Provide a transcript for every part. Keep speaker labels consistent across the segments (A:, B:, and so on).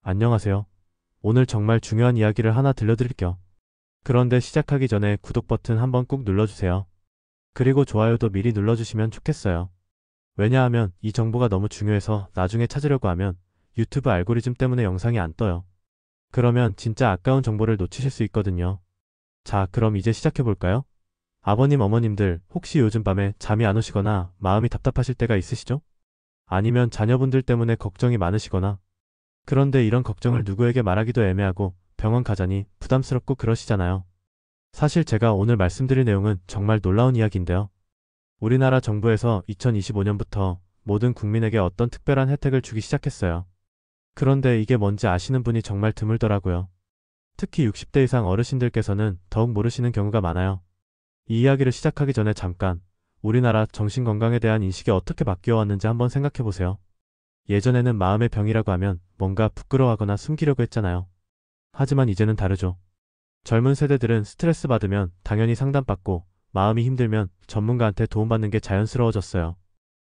A: 안녕하세요. 오늘 정말 중요한 이야기를 하나 들려드릴게요. 그런데 시작하기 전에 구독 버튼 한번 꾹 눌러주세요. 그리고 좋아요도 미리 눌러주시면 좋겠어요. 왜냐하면 이 정보가 너무 중요해서 나중에 찾으려고 하면 유튜브 알고리즘 때문에 영상이 안 떠요. 그러면 진짜 아까운 정보를 놓치실 수 있거든요. 자, 그럼 이제 시작해볼까요? 아버님, 어머님들 혹시 요즘 밤에 잠이 안 오시거나 마음이 답답하실 때가 있으시죠? 아니면 자녀분들 때문에 걱정이 많으시거나 그런데 이런 걱정을 누구에게 말하기도 애매하고 병원 가자니 부담스럽고 그러시잖아요. 사실 제가 오늘 말씀드릴 내용은 정말 놀라운 이야기인데요. 우리나라 정부에서 2025년부터 모든 국민에게 어떤 특별한 혜택을 주기 시작했어요. 그런데 이게 뭔지 아시는 분이 정말 드물더라고요. 특히 60대 이상 어르신들께서는 더욱 모르시는 경우가 많아요. 이 이야기를 시작하기 전에 잠깐 우리나라 정신건강에 대한 인식이 어떻게 바뀌어 왔는지 한번 생각해 보세요. 예전에는 마음의 병이라고 하면 뭔가 부끄러워하거나 숨기려고 했잖아요. 하지만 이제는 다르죠. 젊은 세대들은 스트레스 받으면 당연히 상담받고 마음이 힘들면 전문가한테 도움받는 게 자연스러워졌어요.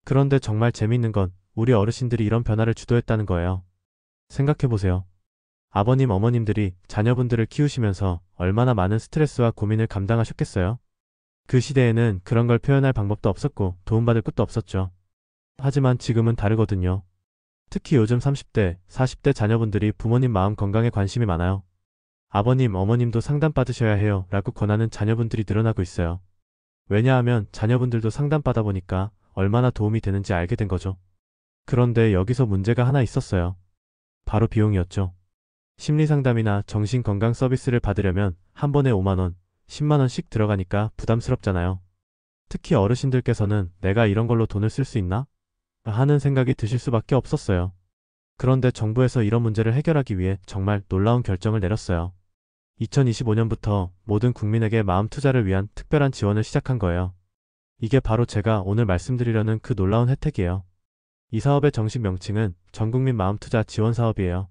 A: 그런데 정말 재미있는 건 우리 어르신들이 이런 변화를 주도했다는 거예요. 생각해보세요. 아버님, 어머님들이 자녀분들을 키우시면서 얼마나 많은 스트레스와 고민을 감당하셨겠어요? 그 시대에는 그런 걸 표현할 방법도 없었고 도움받을 곳도 없었죠. 하지만 지금은 다르거든요. 특히 요즘 30대, 40대 자녀분들이 부모님 마음 건강에 관심이 많아요. 아버님, 어머님도 상담받으셔야 해요 라고 권하는 자녀분들이 늘어나고 있어요. 왜냐하면 자녀분들도 상담받아 보니까 얼마나 도움이 되는지 알게 된 거죠. 그런데 여기서 문제가 하나 있었어요. 바로 비용이었죠. 심리상담이나 정신건강 서비스를 받으려면 한 번에 5만원, 10만원씩 들어가니까 부담스럽잖아요. 특히 어르신들께서는 내가 이런 걸로 돈을 쓸 수 있나? 하는 생각이 드실 수밖에 없었어요. 그런데 정부에서 이런 문제를 해결하기 위해 정말 놀라운 결정을 내렸어요. 2025년부터 모든 국민에게 마음 투자를 위한 특별한 지원을 시작한 거예요. 이게 바로 제가 오늘 말씀드리려는 그 놀라운 혜택이에요. 이 사업의 정식 명칭은 전국민 마음 투자 지원 사업이에요.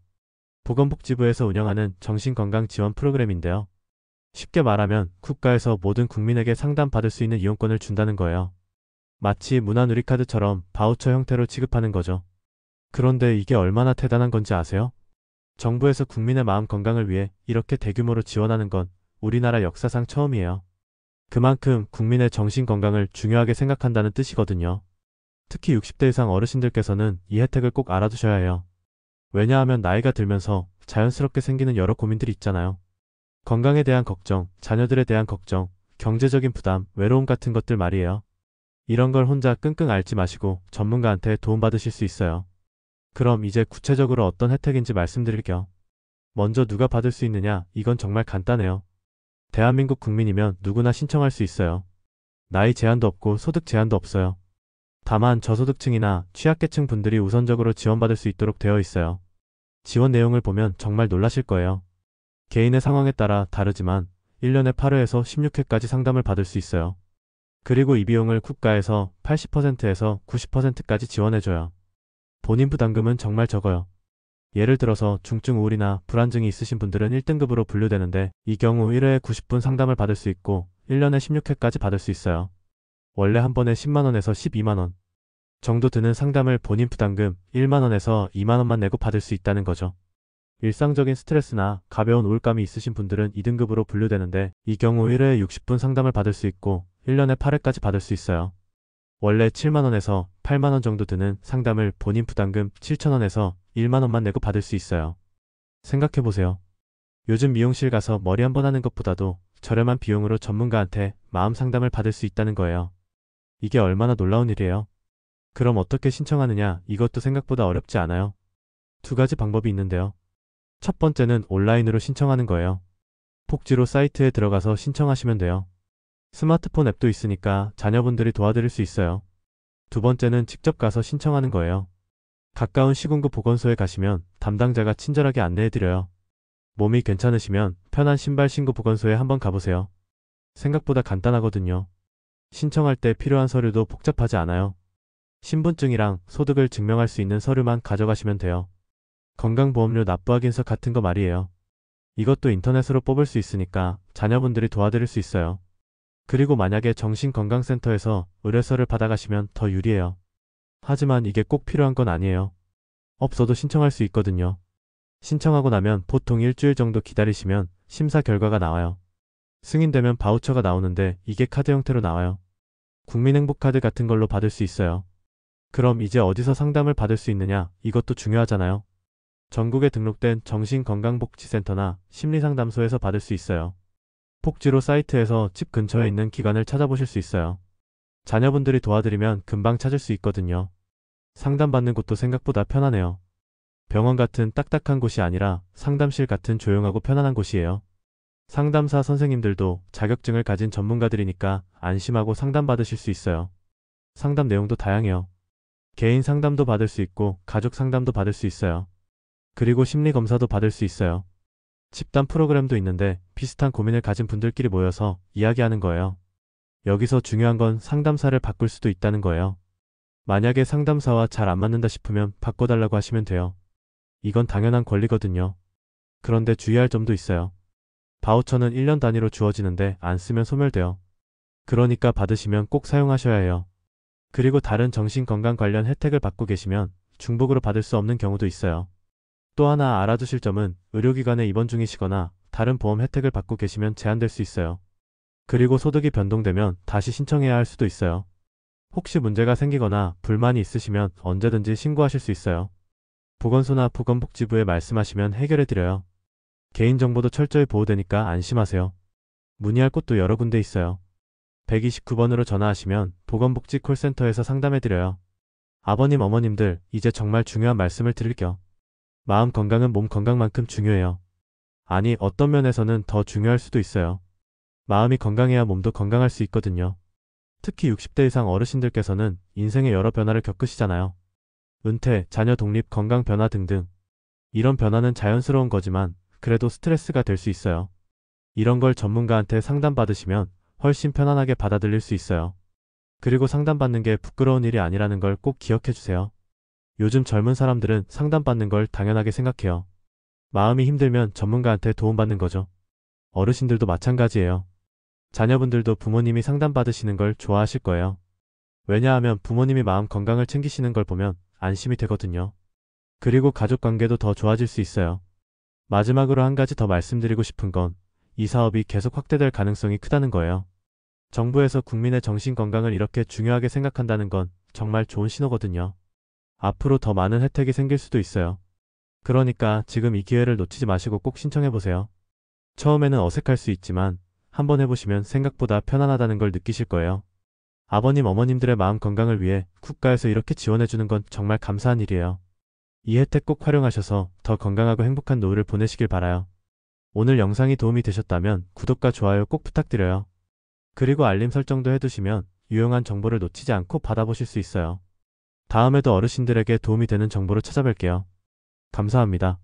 A: 보건복지부에서 운영하는 정신건강 지원 프로그램인데요. 쉽게 말하면 국가에서 모든 국민에게 상담받을 수 있는 이용권을 준다는 거예요. 마치 문화누리카드처럼 바우처 형태로 지급하는 거죠. 그런데 이게 얼마나 대단한 건지 아세요? 정부에서 국민의 마음 건강을 위해 이렇게 대규모로 지원하는 건 우리나라 역사상 처음이에요. 그만큼 국민의 정신 건강을 중요하게 생각한다는 뜻이거든요. 특히 60대 이상 어르신들께서는 이 혜택을 꼭 알아두셔야 해요. 왜냐하면 나이가 들면서 자연스럽게 생기는 여러 고민들이 있잖아요. 건강에 대한 걱정, 자녀들에 대한 걱정, 경제적인 부담, 외로움 같은 것들 말이에요. 이런 걸 혼자 끙끙 앓지 마시고 전문가한테 도움받으실 수 있어요. 그럼 이제 구체적으로 어떤 혜택인지 말씀드릴게요. 먼저 누가 받을 수 있느냐? 이건 정말 간단해요. 대한민국 국민이면 누구나 신청할 수 있어요. 나이 제한도 없고 소득 제한도 없어요. 다만 저소득층이나 취약계층 분들이 우선적으로 지원받을 수 있도록 되어 있어요. 지원 내용을 보면 정말 놀라실 거예요. 개인의 상황에 따라 다르지만 1년에 8회에서 16회까지 상담을 받을 수 있어요. 그리고 이 비용을 국가에서 80%에서 90%까지 지원해줘요. 본인 부담금은 정말 적어요. 예를 들어서 중증 우울이나 불안증이 있으신 분들은 1등급으로 분류되는데 이 경우 1회에 90분 상담을 받을 수 있고 1년에 16회까지 받을 수 있어요. 원래 한 번에 10만원에서 12만원 정도 드는 상담을 본인 부담금 1만원에서 2만원만 내고 받을 수 있다는 거죠. 일상적인 스트레스나 가벼운 우울감이 있으신 분들은 2등급으로 분류되는데 이 경우 1회에 60분 상담을 받을 수 있고 1년에 8회까지 받을 수 있어요. 원래 7만원에서 8만원 정도 드는 상담을 본인 부담금 7천원에서 1만원만 내고 받을 수 있어요. 생각해보세요. 요즘 미용실 가서 머리 한번 하는 것보다도 저렴한 비용으로 전문가한테 마음 상담을 받을 수 있다는 거예요. 이게 얼마나 놀라운 일이에요. 그럼 어떻게 신청하느냐? 이것도 생각보다 어렵지 않아요. 두 가지 방법이 있는데요. 첫 번째는 온라인으로 신청하는 거예요. 복지로 사이트에 들어가서 신청하시면 돼요. 스마트폰 앱도 있으니까 자녀분들이 도와드릴 수 있어요. 두 번째는 직접 가서 신청하는 거예요. 가까운 시군구 보건소에 가시면 담당자가 친절하게 안내해드려요. 몸이 괜찮으시면 편한 신발 신고 보건소에 한번 가보세요. 생각보다 간단하거든요. 신청할 때 필요한 서류도 복잡하지 않아요. 신분증이랑 소득을 증명할 수 있는 서류만 가져가시면 돼요. 건강보험료 납부 확인서 같은 거 말이에요. 이것도 인터넷으로 뽑을 수 있으니까 자녀분들이 도와드릴 수 있어요. 그리고 만약에 정신건강센터에서 의뢰서를 받아가시면 더 유리해요. 하지만 이게 꼭 필요한 건 아니에요. 없어도 신청할 수 있거든요. 신청하고 나면 보통 일주일 정도 기다리시면 심사 결과가 나와요. 승인되면 바우처가 나오는데 이게 카드 형태로 나와요. 국민행복카드 같은 걸로 받을 수 있어요. 그럼 이제 어디서 상담을 받을 수 있느냐? 이것도 중요하잖아요. 전국에 등록된 정신건강복지센터나 심리상담소에서 받을 수 있어요. 복지로 사이트에서 집 근처에 있는 기관을 찾아보실 수 있어요. 자녀분들이 도와드리면 금방 찾을 수 있거든요. 상담받는 곳도 생각보다 편하네요. 병원 같은 딱딱한 곳이 아니라 상담실 같은 조용하고 편안한 곳이에요. 상담사 선생님들도 자격증을 가진 전문가들이니까 안심하고 상담받으실 수 있어요. 상담 내용도 다양해요. 개인 상담도 받을 수 있고 가족 상담도 받을 수 있어요. 그리고 심리 검사도 받을 수 있어요. 집단 프로그램도 있는데 비슷한 고민을 가진 분들끼리 모여서 이야기하는 거예요. 여기서 중요한 건 상담사를 바꿀 수도 있다는 거예요. 만약에 상담사와 잘 안 맞는다 싶으면 바꿔달라고 하시면 돼요. 이건 당연한 권리거든요. 그런데 주의할 점도 있어요. 바우처는 1년 단위로 주어지는데 안 쓰면 소멸돼요. 그러니까 받으시면 꼭 사용하셔야 해요. 그리고 다른 정신건강 관련 혜택을 받고 계시면 중복으로 받을 수 없는 경우도 있어요. 또 하나 알아두실 점은 의료기관에 입원 중이시거나 다른 보험 혜택을 받고 계시면 제한될 수 있어요. 그리고 소득이 변동되면 다시 신청해야 할 수도 있어요. 혹시 문제가 생기거나 불만이 있으시면 언제든지 신고하실 수 있어요. 보건소나 보건복지부에 말씀하시면 해결해드려요. 개인정보도 철저히 보호되니까 안심하세요. 문의할 곳도 여러 군데 있어요. 129번으로 전화하시면 보건복지 콜센터에서 상담해드려요. 아버님, 어머님들, 이제 정말 중요한 말씀을 드릴게요. 마음 건강은 몸 건강만큼 중요해요. 아니, 어떤 면에서는 더 중요할 수도 있어요. 마음이 건강해야 몸도 건강할 수 있거든요. 특히 60대 이상 어르신들께서는 인생의 여러 변화를 겪으시잖아요. 은퇴, 자녀 독립, 건강 변화 등등. 이런 변화는 자연스러운 거지만 그래도 스트레스가 될 수 있어요. 이런 걸 전문가한테 상담받으시면 훨씬 편안하게 받아들일 수 있어요. 그리고 상담받는 게 부끄러운 일이 아니라는 걸 꼭 기억해 주세요. 요즘 젊은 사람들은 상담받는 걸 당연하게 생각해요. 마음이 힘들면 전문가한테 도움받는 거죠. 어르신들도 마찬가지예요. 자녀분들도 부모님이 상담받으시는 걸 좋아하실 거예요. 왜냐하면 부모님이 마음 건강을 챙기시는 걸 보면 안심이 되거든요. 그리고 가족 관계도 더 좋아질 수 있어요. 마지막으로 한 가지 더 말씀드리고 싶은 건 이 사업이 계속 확대될 가능성이 크다는 거예요. 정부에서 국민의 정신건강을 이렇게 중요하게 생각한다는 건 정말 좋은 신호거든요. 앞으로 더 많은 혜택이 생길 수도 있어요. 그러니까 지금 이 기회를 놓치지 마시고 꼭 신청해보세요. 처음에는 어색할 수 있지만 한번 해보시면 생각보다 편안하다는 걸 느끼실 거예요. 아버님, 어머님들의 마음 건강을 위해 국가에서 이렇게 지원해주는 건 정말 감사한 일이에요. 이 혜택 꼭 활용하셔서 더 건강하고 행복한 노후를 보내시길 바라요. 오늘 영상이 도움이 되셨다면 구독과 좋아요 꼭 부탁드려요. 그리고 알림 설정도 해두시면 유용한 정보를 놓치지 않고 받아보실 수 있어요. 다음에도 어르신들에게 도움이 되는 정보로 찾아뵐게요. 감사합니다.